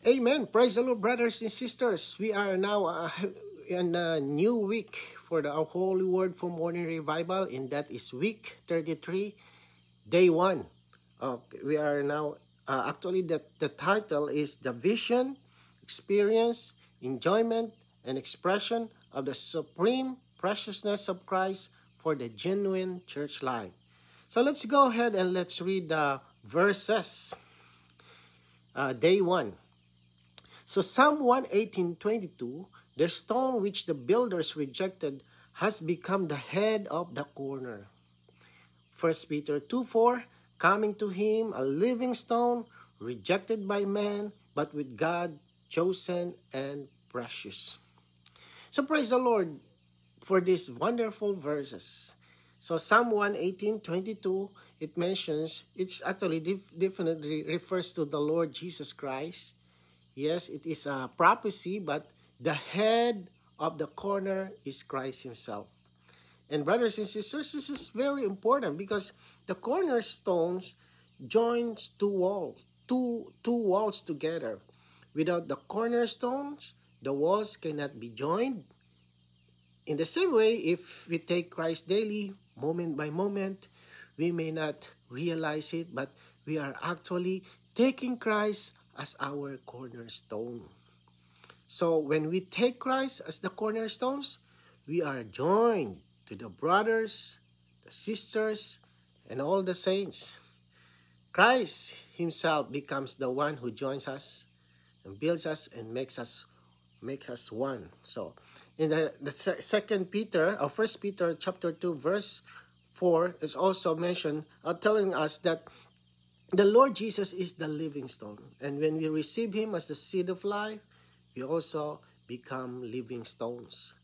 Amen. Praise the Lord, brothers and sisters. We are now in a new week for our Holy Word for Morning Revival, and that is week 33, day 1. We are now, actually, the title is The Vision, Experience, Enjoyment, and Expression of the Supreme Preciousness of Christ for the Genuine Church Life. So let's go ahead and let's read the verses. Day 1. So Psalm 118:22, the stone which the builders rejected has become the head of the corner. 1 Peter 2:4, coming to him a living stone, rejected by man, but with God chosen and precious. So praise the Lord for these wonderful verses. So Psalm 118:22, it mentions, it's actually definitely refers to the Lord Jesus Christ. Yes, it is a prophecy, but the head of the corner is Christ himself. And brothers and sisters, this is very important because the cornerstones joins two walls together. Without the cornerstones, the walls cannot be joined. In the same way, if we take Christ daily, moment by moment, we may not realize it, but we are actually taking Christ as our cornerstone. So when we take Christ as the cornerstones, we are joined to the brothers, the sisters, and all the saints. Christ himself becomes the one who joins us and builds us and makes us one. So in the 2 Peter or 1 Peter chapter 2 verse 4 is also mentioned, telling us that the Lord Jesus is the living stone. And when we receive him as the seed of life, we also become living stones.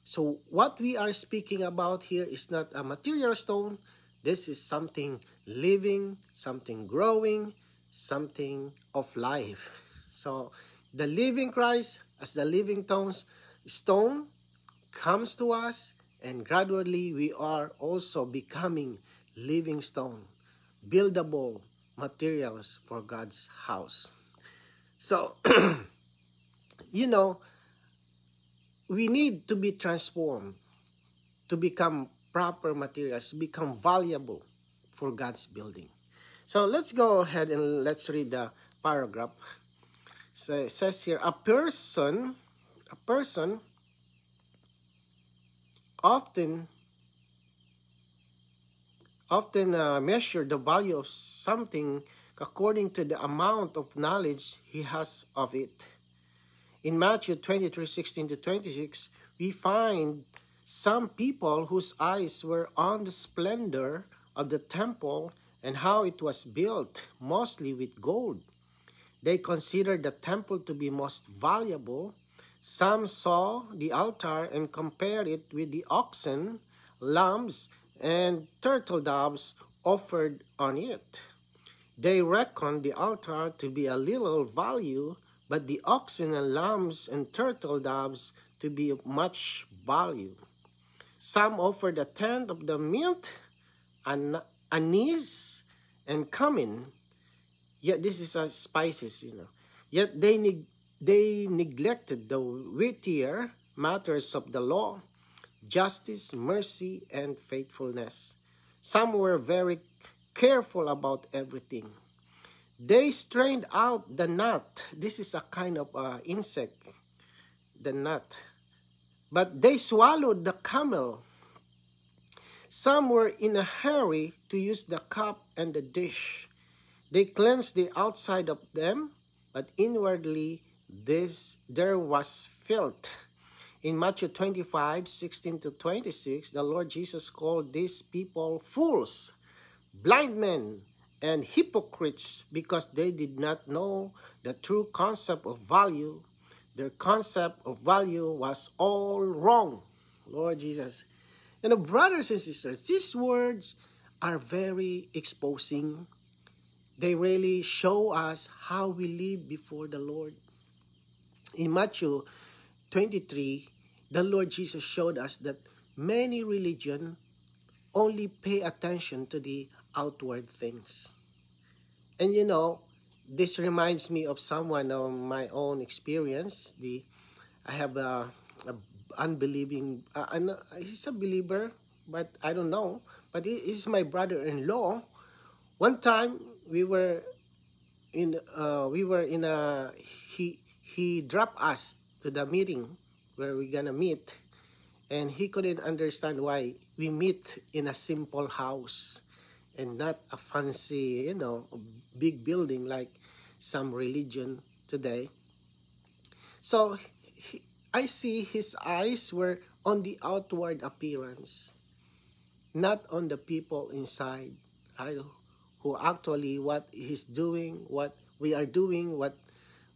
So what we are speaking about here is not a material stone. This is something living, something growing, something of life. So the living Christ as the living stone comes to us, and gradually we are also becoming living stone, buildable materials for God's house. So, we need to be transformed to become proper materials, to become valuable for God's building. So let's go ahead and let's read the paragraph. So it says here, a person often measure the value of something according to the amount of knowledge he has of it. In Matthew 23:16-26, we find some people whose eyes were on the splendor of the temple and how it was built, mostly with gold. They considered the temple to be most valuable. Some saw the altar and compared it with the oxen, lambs, and turtle doves offered on it. They reckoned the altar to be a little value, but the oxen and lambs and turtle doves to be of much value. Some offered a tenth of the mint, anise, and cumin. Yet this is spices, Yet they neglected the weightier matters of the law, justice, mercy, and faithfulness. Some were very careful about everything. They strained out the gnat. This is a kind of insect, the gnat. But they swallowed the camel. Some were in a hurry to use the cup and the dish. They cleansed the outside of them, but inwardly there was filth. In Matthew 25:16-26, the Lord Jesus called these people fools, blind men, and hypocrites because they did not know the true concept of value. Their concept of value was all wrong. Lord Jesus. Brothers and sisters, these words are very exposing. They really show us how we live before the Lord. In Matthew 23, the Lord Jesus showed us that many religions only pay attention to the outward things. And this reminds me of someone of my own experience. I have a unbelieving, he's a believer, but I don't know. But he's my brother-in-law. One time we were in a, he dropped us to the meeting where we're gonna meet, and he couldn't understand why we meet in a simple house and not a fancy, big building like some religion today. So I see his eyes were on the outward appearance, not on the people inside, right? Who actually what he's doing, what we are doing, what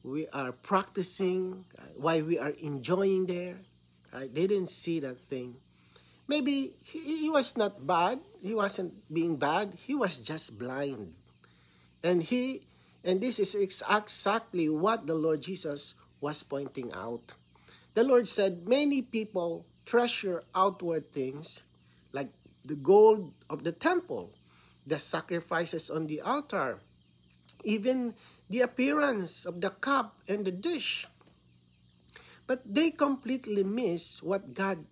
we are practicing, right? Why we are enjoying there, right? They didn't see that thing. Maybe he was not bad. He wasn't being bad. He was just blind. And this is exactly what the Lord Jesus was pointing out. The Lord said, many people treasure outward things like the gold of the temple, the sacrifices on the altar, even the appearance of the cup and the dish. But they completely miss what God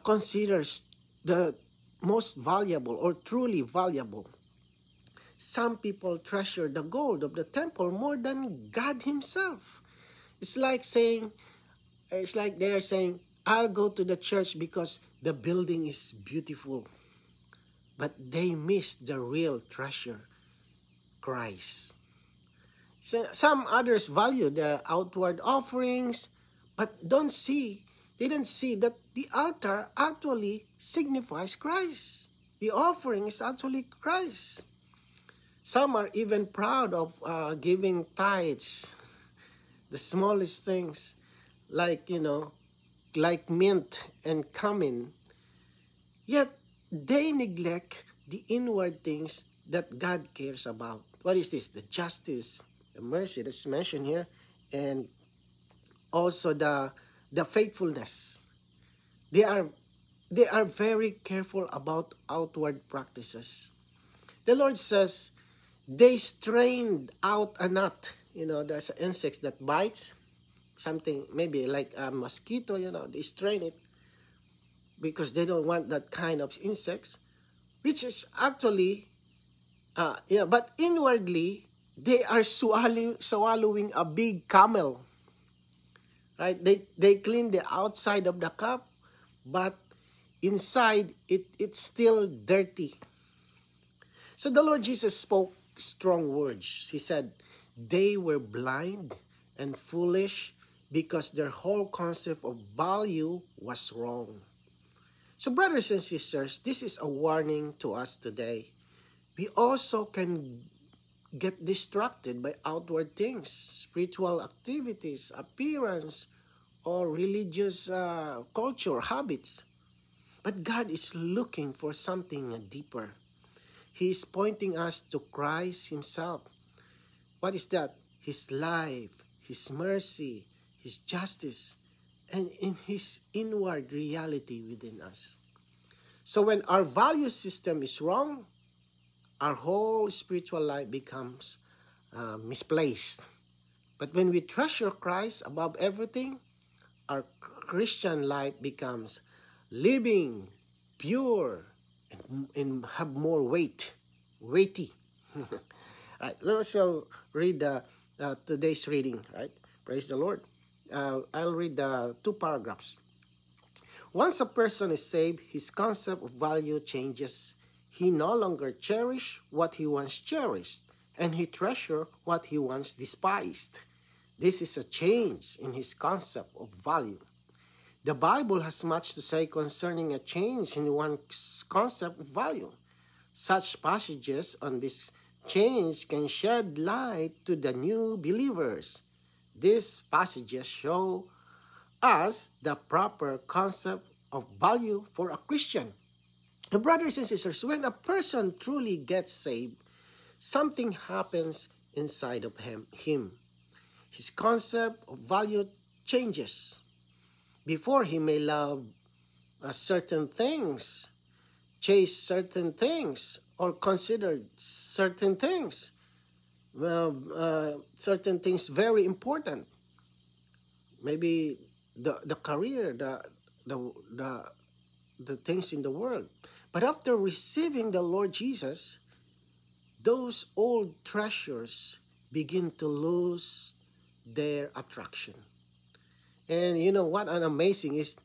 considers the most valuable or truly valuable. Some people treasure the gold of the temple more than God himself. It's like they're saying, I'll go to the church because the building is beautiful. But they miss the real treasure, Christ. So some others value the outward offerings, but they don't see that the altar actually signifies Christ. The offering is actually Christ. Some are even proud of giving tithes, the smallest things, like mint and cumin. Yet they neglect the inward things that God cares about. What is this? The justice, the mercy that's mentioned here, and also the faithfulness. They are very careful about outward practices. The Lord says, they strained out a gnat. There's insects that bites, something maybe like a mosquito, they strain it because they don't want that kind of insects, which is actually, but inwardly, they are swallowing a big camel, right? They clean the outside of the cup, but inside, it's still dirty. So the Lord Jesus spoke strong words. He said, they were blind and foolish because their whole concept of value was wrong. So brothers and sisters, this is a warning to us today. We also can get distracted by outward things, spiritual activities, appearance, or religious culture, habits. But God is looking for something deeper. He is pointing us to Christ himself. What is that? His life, his mercy, his justice, and in his inward reality within us. So when our value system is wrong, our whole spiritual life becomes misplaced. But when we treasure Christ above everything, our Christian life becomes living, pure, and have more weighty. Right, let's also read today's reading, right? Praise the Lord. I'll read 2 paragraphs. Once a person is saved, his concept of value changes. He no longer cherishes what he once cherished, and he treasures what he once despised. This is a change in his concept of value. The Bible has much to say concerning a change in one's concept of value. Such passages on this change can shed light to the new believers. These passages show us the proper concept of value for a Christian. And brothers and sisters, when a person truly gets saved, something happens inside of him. His concept of value changes. Before, he may love certain things, chase certain things, or consider certain things. certain things very important. Maybe the career, the, the, the things in the world. But after receiving the Lord Jesus, those old treasures begin to lose their attraction. And you know what an amazing is,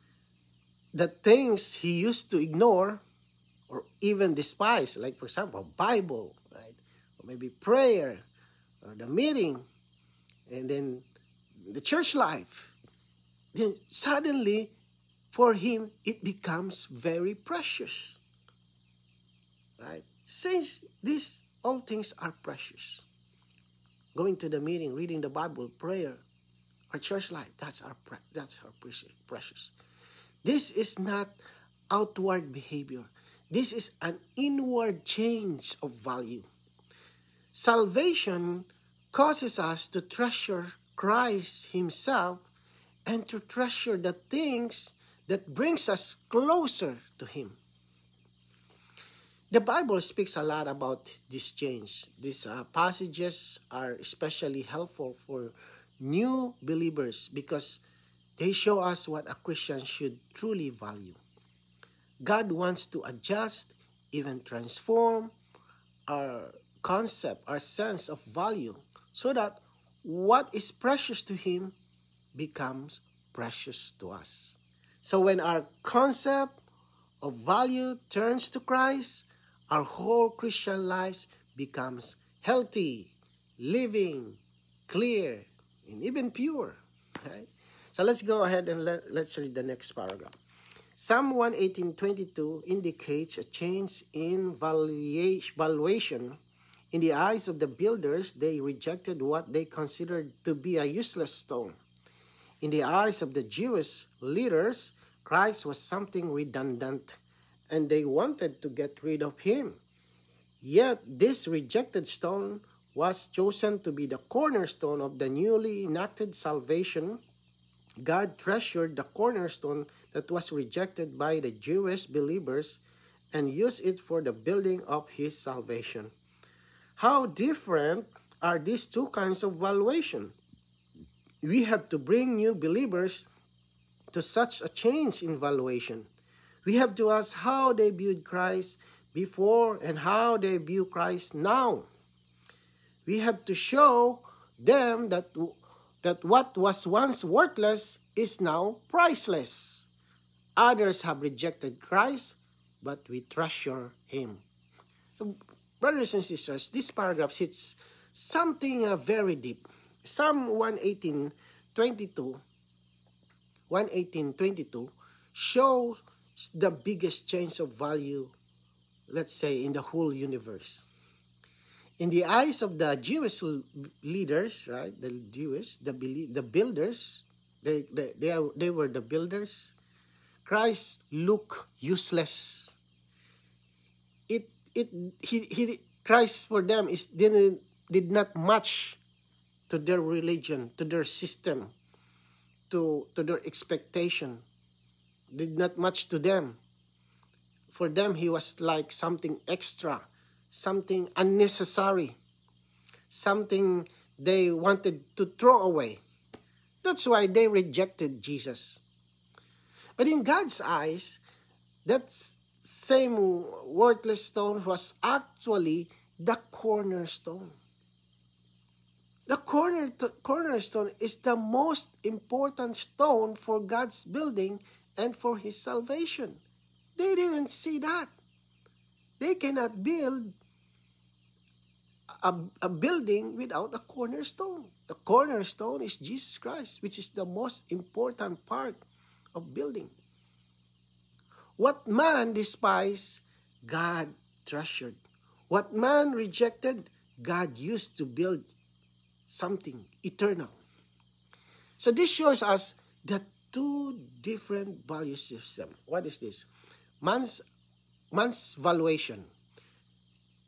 the things he used to ignore or even despise, like for example, Bible, right? Or maybe prayer, or the meeting, and then the church life. Then suddenly, for him, it becomes very precious, right? Since these all things are precious, going to the meeting, reading the Bible, prayer, our church life, that's our precious. This is not outward behavior. This is an inward change of value. Salvation causes us to treasure Christ himself and to treasure the things that brings us closer to him. The Bible speaks a lot about this change. These passages are especially helpful for new believers because they show us what a Christian should truly value. God wants to adjust, even transform our concept, our sense of value, so that what is precious to him becomes precious to us. So when our concept of value turns to Christ, our whole Christian lives becomes healthy, living, clear, and even pure. Right? So let's go ahead and let's read the next paragraph. Psalm 118:22 indicates a change in valuation. In the eyes of the builders, they rejected what they considered to be a useless stone. In the eyes of the Jewish leaders, Christ was something redundant, and they wanted to get rid of him. Yet this rejected stone was chosen to be the cornerstone of the newly enacted salvation. God treasured the cornerstone that was rejected by the Jewish believers and used it for the building of his salvation. How different are these two kinds of valuation? We have to bring new believers to such a change in valuation. We have to ask how they viewed Christ before and how they view Christ now. We have to show them that what was once worthless is now priceless. Others have rejected Christ, but we treasure him. So, brothers and sisters, this paragraph hits something very deep. Psalm 118:22 shows the biggest change of value, let's say, in the whole universe. In the eyes of the Jewish leaders, right? The builders, they were the builders. Christ looked useless. Christ for them did not match to their religion, to their system, to their expectation. Did not match to them. For them, he was like something extra, something unnecessary, something they wanted to throw away. That's why they rejected Jesus. But in God's eyes, that same worthless stone was actually the cornerstone. The cornerstone is the most important stone for God's building and for his salvation. They didn't see that. They cannot build a building without a cornerstone. The cornerstone is Jesus Christ, which is the most important part of building. What man despised, God treasured. What man rejected, God used to build something eternal. So this shows us the two different value systems. What is this? Man's valuation.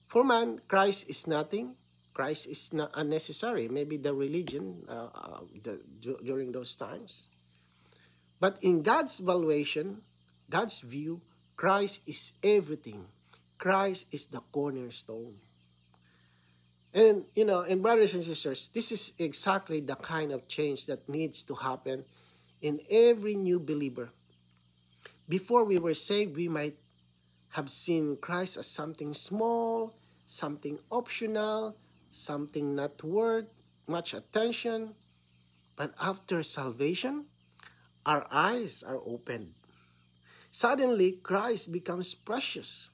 For man, Christ is nothing. Christ is not unnecessary. Maybe the religion during those times. But in God's valuation, God's view, Christ is everything. Christ is the cornerstone. And, and brothers and sisters, this is exactly the kind of change that needs to happen in every new believer. Before we were saved, we might have seen Christ as something small, something optional, something not worth much attention. But after salvation, our eyes are opened. Suddenly, Christ becomes precious,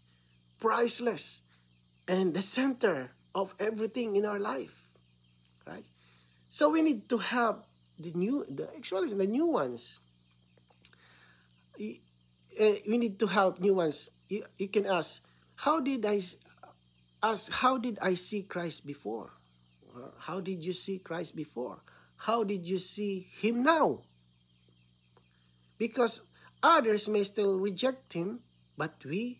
priceless, and the center of everything in our life, right? So we need to have the new ones. We need to help new ones. You can ask, how did I see Christ before? Or how did you see Christ before? How did you see him now? Because others may still reject him, but we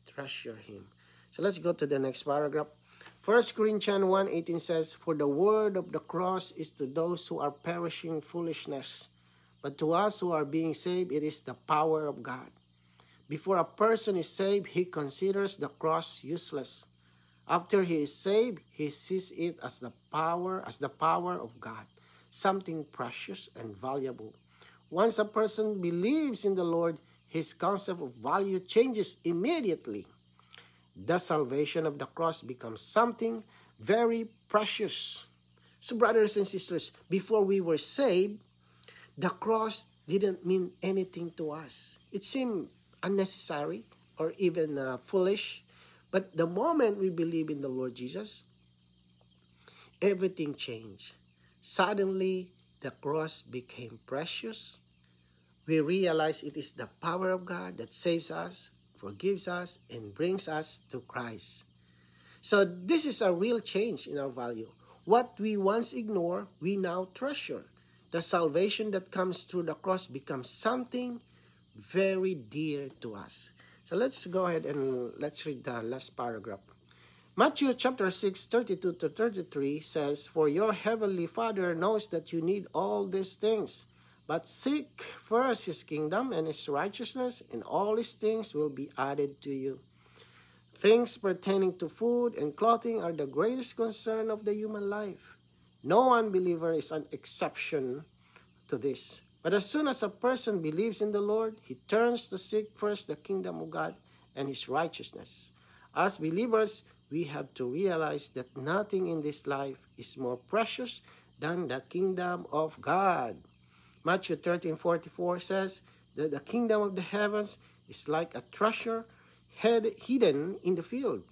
treasure him. So let's go to the next paragraph. 1 Corinthians 1:18 says, "For the word of the cross is to those who are perishing foolishness, but to us who are being saved, it is the power of God." Before a person is saved, he considers the cross useless. After he is saved, he sees it as the power of God, something precious and valuable. Once a person believes in the Lord, his concept of value changes immediately. The salvation of the cross becomes something very precious. So brothers and sisters, before we were saved, the cross didn't mean anything to us. It seemed unnecessary or even foolish. But the moment we believe in the Lord Jesus, everything changed. Suddenly, the cross became precious. We realize it is the power of God that saves us, forgives us, and brings us to Christ. So this is a real change in our value. What we once ignored, we now treasure. The salvation that comes through the cross becomes something very dear to us. So let's go ahead and let's read the last paragraph. Matthew chapter 6:32-33 says, "For your heavenly Father knows that you need all these things. But seek first his kingdom and his righteousness, and all these things will be added to you." Things pertaining to food and clothing are the greatest concern of the human life. No unbeliever is an exception to this. But as soon as a person believes in the Lord, he turns to seek first the kingdom of God and his righteousness. As believers, we have to realize that nothing in this life is more precious than the kingdom of God. Matthew 13:44 says that the kingdom of the heavens is like a treasure hidden in the field.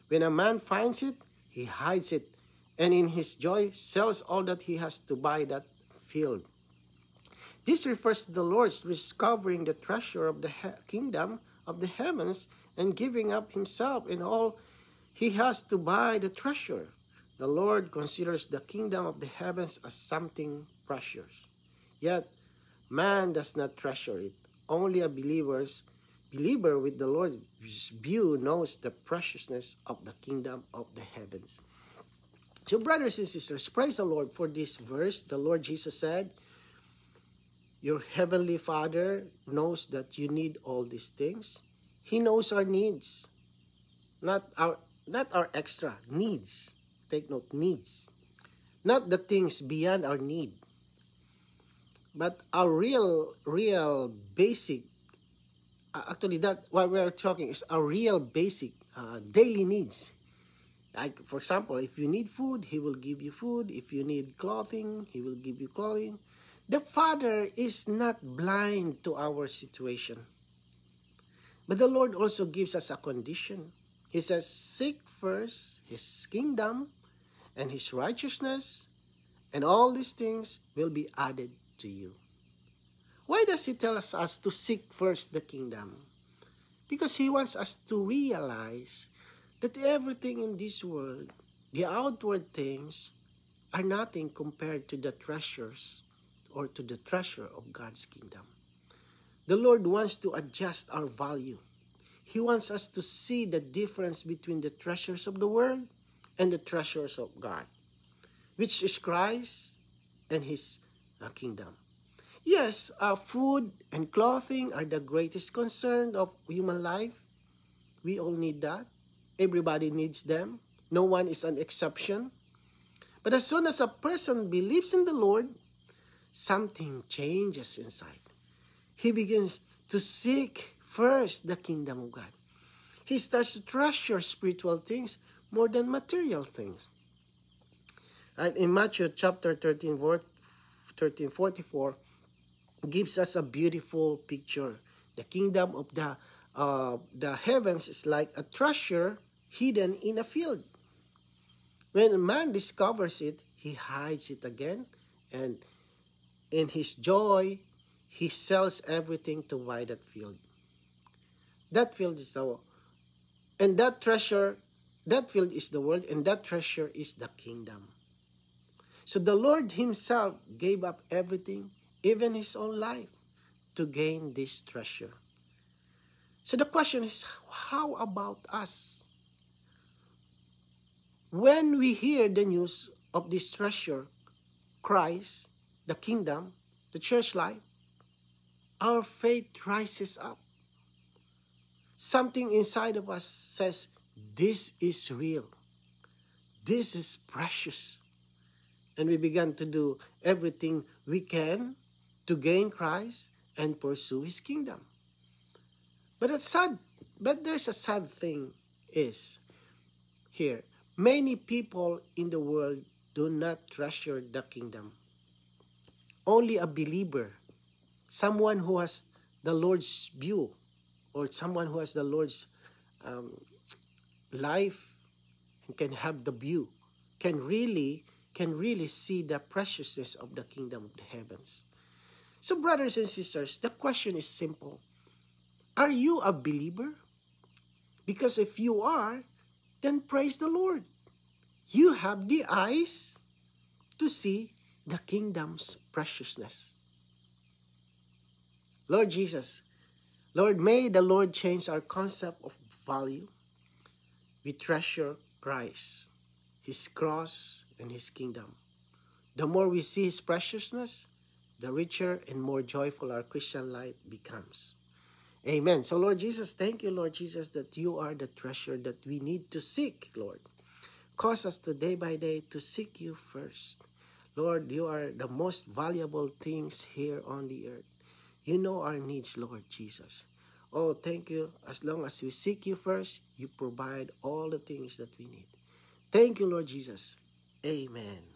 When a man finds it, he hides it, and in his joy sells all that he has to buy that field. This refers to the Lord discovering the treasure of the kingdom of the heavens and giving up himself and all he has to buy the treasure. The Lord considers the kingdom of the heavens as something precious. Yet, man does not treasure it. Only a believer with the Lord's view knows the preciousness of the kingdom of the heavens. So brothers and sisters, praise the Lord for this verse. The Lord Jesus said, "Your heavenly Father knows that you need all these things." He knows our needs, not our extra needs. Take note, needs. Not the things beyond our need, but our real basic. Actually, that what we are talking is our real basic daily needs. Like, for example, if you need food, he will give you food. If you need clothing, he will give you clothing. The Father is not blind to our situation. But the Lord also gives us a condition. He says, "Seek first his kingdom and his righteousness, and all these things will be added to you." Why does he tell us to seek first the kingdom? Because he wants us to realize that everything in this world, the outward things, are nothing compared to the treasures or to the treasure of God's kingdom. The Lord wants to adjust our value. He wants us to see the difference between the treasures of the world and the treasures of God, which is Christ and his kingdom. Yes, food and clothing are the greatest concern of human life. We all need that. Everybody needs them. No one is an exception. But as soon as a person believes in the Lord, something changes inside. He begins to seek first the kingdom of God. He starts to treasure spiritual things more than material things. Right? In Matthew chapter 13, verse 44, gives us a beautiful picture. The kingdom of the heavens is like a treasure hidden in a field. When a man discovers it, he hides it again, and in his joy, he sells everything to buy that field. That field is and that field is the world, and that treasure is the kingdom. So the Lord himself gave up everything, even his own life, to gain this treasure. So the question is, how about us? When we hear the news of this treasure, Christ, the kingdom, the church life, our faith rises up. Something inside of us says, this is real. This is precious. And we began to do everything we can to gain Christ and pursue his kingdom. But there's a sad thing is here. Many people in the world do not treasure the kingdom. Only a believer, someone who has the Lord's view, or someone who has the Lord's life and can have the view, can really see the preciousness of the kingdom of the heavens. So brothers and sisters, the question is simple. Are you a believer? Because if you are, then praise the Lord. You have the eyes to see the kingdom's preciousness. Lord Jesus, Lord, may the Lord change our concept of value. We treasure Christ, his cross, and his kingdom. The more we see his preciousness, the richer and more joyful our Christian life becomes. Amen. So Lord Jesus, thank you, Lord Jesus, that you are the treasure that we need to seek, Lord. Cause us to day by day to seek you first. Lord, you are the most valuable things here on the earth. You know our needs, Lord Jesus. Oh, thank you. As long as we seek you first, you provide all the things that we need. Thank you, Lord Jesus. Amen.